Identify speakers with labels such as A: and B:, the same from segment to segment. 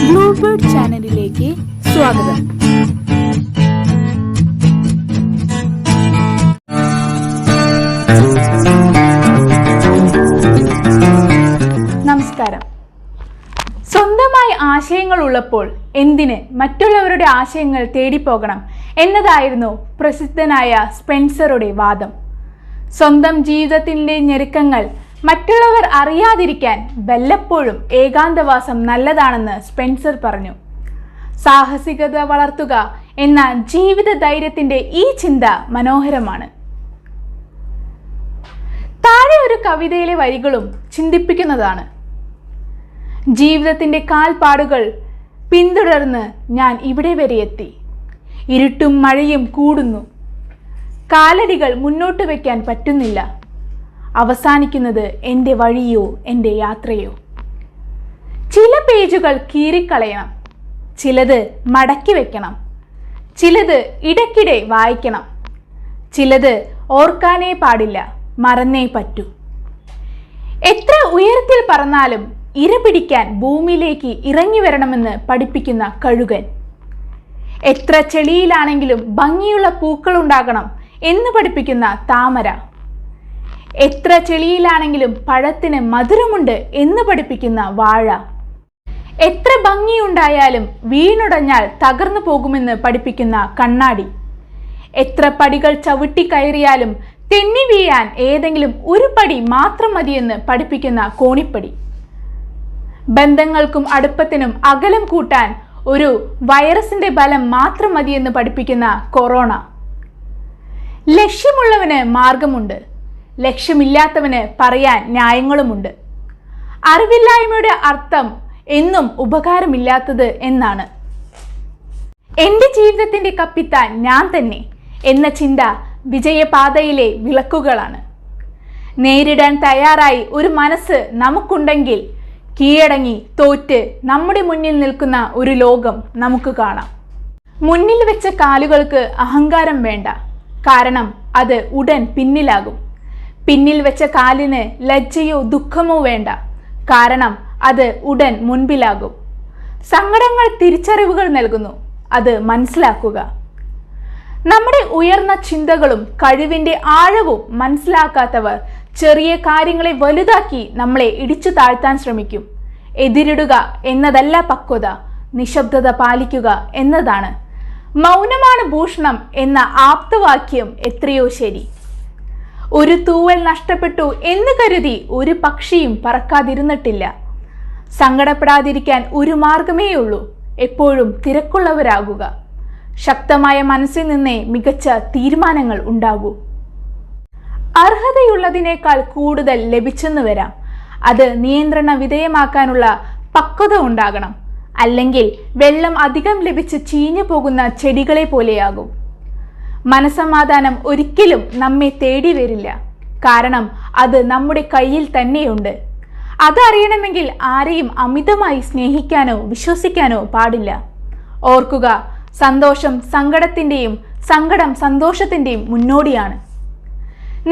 A: Bluebird ചാനലിലേക്ക് സ്വാഗതം. നമസ്കാരം. സ്വന്തമായി ആശയങ്ങൾ ഉള്ളപ്പോൾ എന്തിന് മറ്റുള്ളവരുടെ ആശയങ്ങൾ തേടിപ്പോകണം എന്നതായിരുന്നു പ്രസിദ്ധനായ സ്പെൻസറുടെ വാദം. സ്വന്തം ജീവിതത്തിൻ്റെ ഞെരുക്കങ്ങൾ മറ്റുള്ളവർ അറിയാതിരിക്കാൻ വല്ലപ്പോഴും ഏകാന്തവാസം നല്ലതാണെന്ന് സ്പെൻസർ പറഞ്ഞു. സാഹസികത വളർത്തുക എന്ന ജീവിത ധൈര്യത്തിൻ്റെ ഈ ചിന്ത മനോഹരമാണ്. താഴെ ഒരു കവിതയിലെ വരികളും ചിന്തിപ്പിക്കുന്നതാണ്. ജീവിതത്തിൻ്റെ കാൽപ്പാടുകൾ പിന്തുടർന്ന് ഞാൻ ഇവിടെ വരെ എത്തി. ഇരുട്ടും മഴയും കൂടുന്നു. കാലടികൾ മുന്നോട്ട് വയ്ക്കാൻ പറ്റുന്നില്ല. അവസാനിക്കുന്നത് എൻ്റെ വഴിയോ എൻ്റെ യാത്രയോ. ചില പേജുകൾ കീറിക്കളയണം, ചിലത് മടക്കി വയ്ക്കണം, ചിലത് ഇടയ്ക്കിടെ വായിക്കണം, ചിലത് ഓർക്കാനേ പാടില്ല, മറന്നേ പറ്റൂ. എത്ര ഉയരത്തിൽ പറന്നാലും ഇര പിടിക്കാൻ ഭൂമിയിലേക്ക് ഇറങ്ങി വരണമെന്ന് പഠിപ്പിക്കുന്ന കഴുകൻ. എത്ര ചെളിയിലാണെങ്കിലും ഭംഗിയുള്ള പൂക്കളുണ്ടാകണം എന്ന് പഠിപ്പിക്കുന്ന താമര. എത്ര ചെളിയിലാണെങ്കിലും പഴത്തിന് മധുരമുണ്ട് എന്ന് പഠിപ്പിക്കുന്ന വാഴ. എത്ര ഭംഗിയുണ്ടായാലും വീണുടഞ്ഞാൽ തകർന്നു പോകുമെന്ന് പഠിപ്പിക്കുന്ന കണ്ണാടി. എത്ര പടികൾ ചവിട്ടി കയറിയാലും തെന്നി വീഴാൻ ഏതെങ്കിലും ഒരു പടി മാത്രം മതിയെന്ന് പഠിപ്പിക്കുന്ന കോണിപ്പടി. ബന്ധങ്ങൾക്കും അടുപ്പത്തിനും അകലം കൂട്ടാൻ ഒരു വൈറസിന്റെ ബലം മാത്രം മതിയെന്ന് പഠിപ്പിക്കുന്ന കൊറോണ. ലക്ഷ്യമുള്ളവന് മാർഗമുണ്ട്, ലക്ഷ്യമില്ലാത്തവന് പറയാൻ ന്യായങ്ങളുമുണ്ട്. അറിവില്ലായ്മയുടെ അർത്ഥം എന്നും ഉപകാരമില്ലാത്തത് എന്നാണ്. എൻ്റെ ജീവിതത്തിൻ്റെ കപ്പിത്താൻ ഞാൻ തന്നെ എന്ന ചിന്ത വിജയപാതയിലെ വിളക്കുകളാണ്. നേരിടാൻ തയ്യാറായി ഒരു മനസ്സ് നമുക്കുണ്ടെങ്കിൽ കീഴടങ്ങി തോറ്റ് നമ്മുടെ മുന്നിൽ നിൽക്കുന്ന ഒരു ലോകം നമുക്ക് കാണാം. മുന്നിൽ വെച്ച കാലുകൾക്ക് അഹങ്കാരം വേണ്ട, കാരണം അത് ഉടൻ പിന്നിലാകും. പിന്നിൽ വെച്ച കാലിന് ലജ്ജയോ ദുഃഖമോ വേണ്ട, കാരണം അത് ഉടൻ മുൻപിലാകും. സങ്കടങ്ങൾ തിരിച്ചറിവുകൾ നൽകുന്നു, അത് മനസ്സിലാക്കുക. നമ്മുടെ ഉയർന്ന ചിന്തകളും കഴിവിൻ്റെ ആഴവും മനസ്സിലാക്കാത്തവർ ചെറിയ കാര്യങ്ങളെ വലുതാക്കി നമ്മളെ ഇടിച്ചു താഴ്ത്താൻ ശ്രമിക്കും. എതിരിടുക എന്നതല്ല പക്വത, നിശബ്ദത പാലിക്കുക എന്നതാണ്. മൗനമാണ് ഭൂഷണം എന്ന ആപ്തവാക്യം എത്രയോ ശരി. ഒരു തൂവൽ നഷ്ടപ്പെട്ടു എന്ന് കരുതി ഒരു പക്ഷിയും പറക്കാതിരുന്നിട്ടില്ല. സങ്കടപ്പെടാതിരിക്കാൻ ഒരു മാർഗമേയുള്ളൂ, എപ്പോഴും തിരക്കുള്ളവരാകുക. ശക്തമായ മനസ്സിൽ നിന്നേ മികച്ച തീരുമാനങ്ങൾ ഉണ്ടാകൂ. അർഹതയുള്ളതിനേക്കാൾ കൂടുതൽ ലഭിച്ചെന്ന് വരാം. അത് നിയന്ത്രണ വിധേയമാക്കാനുള്ള പക്വത ഉണ്ടാകണം. അല്ലെങ്കിൽ വെള്ളം അധികം ലഭിച്ച് ചീഞ്ഞു പോകുന്ന ചെടികളെ പോലെയാകും. മനസമാധാനം ഒരിക്കലും നമ്മെ തേടി വരില്ല, കാരണം അത് നമ്മുടെ കയ്യിൽ തന്നെയുണ്ട്. അതറിയണമെങ്കിൽ ആരെയും അമിതമായി സ്നേഹിക്കാനോ വിശ്വസിക്കാനോ പാടില്ല. ഓർക്കുക, സന്തോഷം സങ്കടത്തിൻ്റെയും സങ്കടം സന്തോഷത്തിൻ്റെയും മുന്നോടിയാണ്.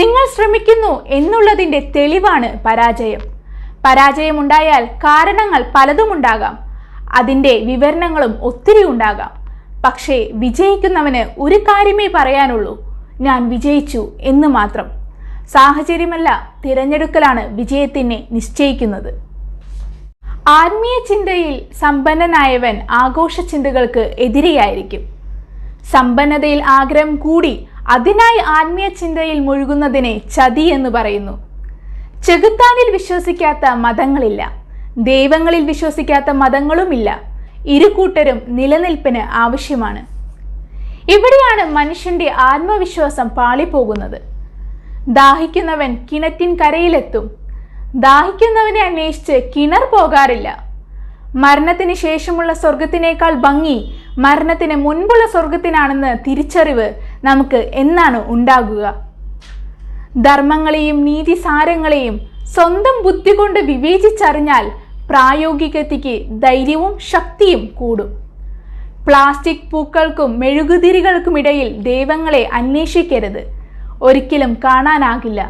A: നിങ്ങൾ ശ്രമിക്കുന്നു എന്നുള്ളതിൻ്റെ തെളിവാണ് പരാജയം. പരാജയമുണ്ടായാൽ കാരണങ്ങൾ പലതുമുണ്ടാകാം, അതിൻ്റെ വിവരണങ്ങളും ഒത്തിരി ഉണ്ടാകാം. പക്ഷേ വിജയിക്കുന്നവന് ഒരു കാര്യമേ പറയാനുള്ളൂ, ഞാൻ വിജയിച്ചു എന്ന് മാത്രം. സാഹചര്യമല്ല, തിരഞ്ഞെടുക്കലാണ് വിജയത്തിനെ നിശ്ചയിക്കുന്നത്. ആത്മീയ ചിന്തയിൽ സമ്പന്നനായവൻ ആഘോഷ ചിന്തകൾക്ക് എതിരെയായിരിക്കും. സമ്പന്നതയിൽ ആഗ്രഹം കൂടി അതിനായി ആത്മീയ ചിന്തയിൽ മുഴുകുന്നതിനെ ചതി എന്ന് പറയുന്നു. ചെകുത്താനിൽ വിശ്വസിക്കാത്ത മതങ്ങളില്ല, ദൈവങ്ങളിൽ വിശ്വസിക്കാത്ത മതങ്ങളുമില്ല. ഇരുകൂട്ടരും നിലനിൽപ്പിന് ആവശ്യമാണ്. ഇവിടെയാണ് മനുഷ്യന്റെ ആത്മവിശ്വാസം പാളിപ്പോകുന്നത്. ദാഹിക്കുന്നവൻ കിണറ്റിൻ കരയിലെത്തും. ദാഹിക്കുന്നവനെ അന്വേഷിച്ച് കിണർ പോകാറില്ല. മരണത്തിന് ശേഷമുള്ള സ്വർഗത്തിനേക്കാൾ ഭംഗി മരണത്തിന് മുൻപുള്ള സ്വർഗത്തിനാണെന്ന് തിരിച്ചറിവ് നമുക്ക് എന്നാണ് ഉണ്ടാകുക? ധർമ്മങ്ങളെയും നീതിസാരങ്ങളെയും സ്വന്തം ബുദ്ധി കൊണ്ട് വിവേചിച്ചറിഞ്ഞാൽ പ്രായോഗികതയ്ക്ക് ധൈര്യവും ശക്തിയും കൂടും. പ്ലാസ്റ്റിക് പൂക്കൾക്കും മെഴുകുതിരികൾക്കുമിടയിൽ ദൈവങ്ങളെ അന്വേഷിക്കരുത്, ഒരിക്കലും കാണാനാകില്ല.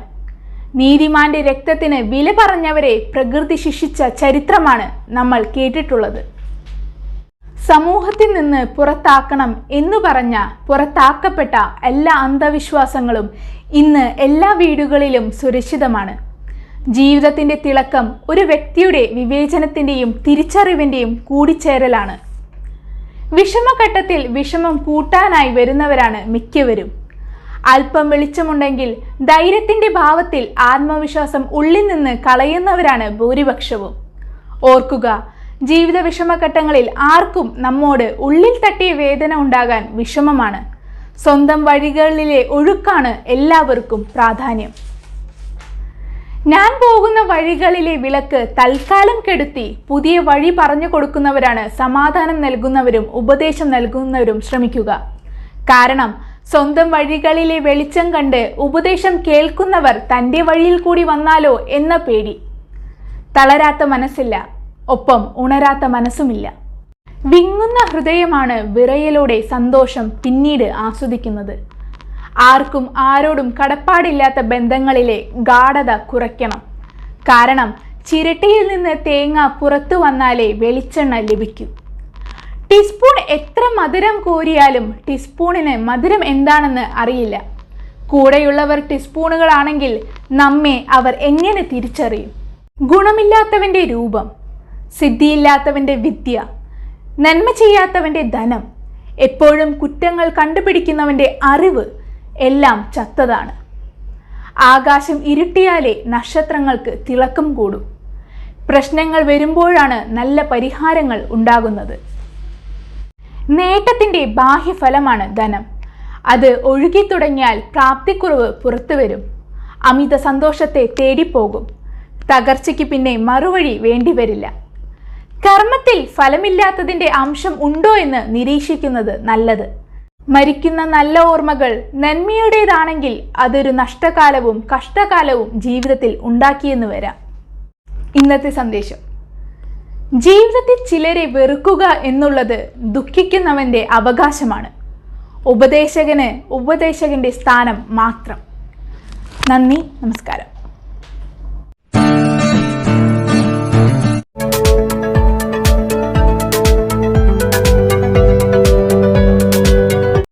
A: നീതിമാന്റെ രക്തത്തിന് വില പറഞ്ഞവരെ പ്രകൃതി ശിക്ഷിച്ച ചരിത്രമാണ് നമ്മൾ കേട്ടിട്ടുള്ളത്. സമൂഹത്തിൽ നിന്ന് പുറത്താക്കണം എന്നു പറഞ്ഞ പുറത്താക്കപ്പെട്ട എല്ലാ അന്ധവിശ്വാസങ്ങളും ഇന്ന് എല്ലാ വീടുകളിലും സുരക്ഷിതമാണ്. ജീവിതത്തിൻ്റെ തിളക്കം ഒരു വ്യക്തിയുടെ വിവേചനത്തിൻ്റെയും തിരിച്ചറിവിൻ്റെയും കൂടിച്ചേരലാണ്. വിഷമഘട്ടത്തിൽ വിഷമം കൂട്ടാനായി വരുന്നവരാണ് മിക്കവരും. അല്പം വെളിച്ചമുണ്ടെങ്കിൽ ധൈര്യത്തിൻ്റെ ഭാവത്തിൽ ആത്മവിശ്വാസം ഉള്ളിൽ നിന്ന് കളയുന്നവരാണ് ഭൂരിപക്ഷവും. ഓർക്കുക, ജീവിത വിഷമഘട്ടങ്ങളിൽ ആർക്കും നമ്മോട് ഉള്ളിൽ തട്ടിയ വേദന ഉണ്ടാകാൻ വിഷമമാണ്. സ്വന്തം വഴികളിലെ ഒഴുക്കാണ് എല്ലാവർക്കും പ്രാധാന്യം. ഞാൻ പോകുന്ന വഴികളിലെ വിളക്ക് തൽക്കാലം കെടുത്തി പുതിയ വഴി പറഞ്ഞു കൊടുക്കുന്നവരാണ് സമാധാനം നൽകുന്നവരും ഉപദേശം നൽകുന്നവരും ശ്രമിക്കുക. കാരണം സ്വന്തം വഴികളിലെ വെളിച്ചം കണ്ട് ഉപദേശം കേൾക്കുന്നവർ തൻ്റെ വഴിയിൽ കൂടി വന്നാലോ എന്ന പേടി. തളരാത്ത മനസ്സില്ല, ഒപ്പം ഉണരാത്ത മനസ്സുമില്ല. വിങ്ങുന്ന ഹൃദയമാണ് വിറയലോടെ സന്തോഷം പിന്നീട് ആസ്വദിക്കുന്നത്. ആർക്കും ആരോടും കടപ്പാടില്ലാത്ത ബന്ധങ്ങളിലെ ഗാഢത കുറയ്ക്കണം. കാരണം ചിരട്ടയിൽ നിന്ന് തേങ്ങ പുറത്തു വന്നാലേ വെളിച്ചെണ്ണ ലഭിക്കൂ. ടീസ്പൂൺ എത്ര മധുരം കോരിയാലും ടീസ്പൂണിന് മധുരം എന്താണെന്ന് അറിയില്ല. കൂടെയുള്ളവർ ടീസ്പൂണുകളാണെങ്കിൽ നമ്മെ അവർ എങ്ങനെ തിരിച്ചറിയും? ഗുണമില്ലാത്തവൻ്റെ രൂപം, സിദ്ധിയില്ലാത്തവൻ്റെ വിദ്യ, നന്മ ചെയ്യാത്തവൻ്റെ ധനം, എപ്പോഴും കുറ്റങ്ങൾ കണ്ടുപിടിക്കുന്നവൻ്റെ അറിവ് എല്ലാം ചത്തതാണ്. ആകാശം ഇരുട്ടിയാലേ നക്ഷത്രങ്ങൾക്ക് തിളക്കം കൂടും. പ്രശ്നങ്ങൾ വരുമ്പോഴാണ് നല്ല പരിഹാരങ്ങൾ ഉണ്ടാകുന്നത്. നേട്ടത്തിൻ്റെ ബാഹ്യഫലമാണ് ധനം. അത് ഒഴുകിത്തുടങ്ങിയാൽ പ്രാപ്തിക്കുറവ് പുറത്തു വരും. അമിത സന്തോഷത്തെ തേടിപ്പോകും. തകർച്ചയ്ക്ക് പിന്നെ മറുവഴി വേണ്ടിവരില്ല. കർമ്മത്തിൽ ഫലമില്ലാത്തതിൻ്റെ അംശം ഉണ്ടോ എന്ന് നിരീക്ഷിക്കുന്നത് നല്ലത്. മരിക്കുന്ന നല്ല ഓർമ്മകൾ നന്മയുടേതാണെങ്കിൽ അതൊരു നഷ്ടകാലവും കഷ്ടകാലവും ജീവിതത്തിൽ ഉണ്ടാക്കിയെന്ന് വരാം. ഇന്നത്തെ സന്ദേശം: ജീവിതത്തിൽ ചിലരെ വെറുക്കുക എന്നുള്ളത് ദുഃഖിക്കുന്നവൻ്റെ അവകാശമാണ്. ഉപദേശകന് ഉപദേശകന്റെ സ്ഥാനം മാത്രം. നന്ദി, നമസ്കാരം.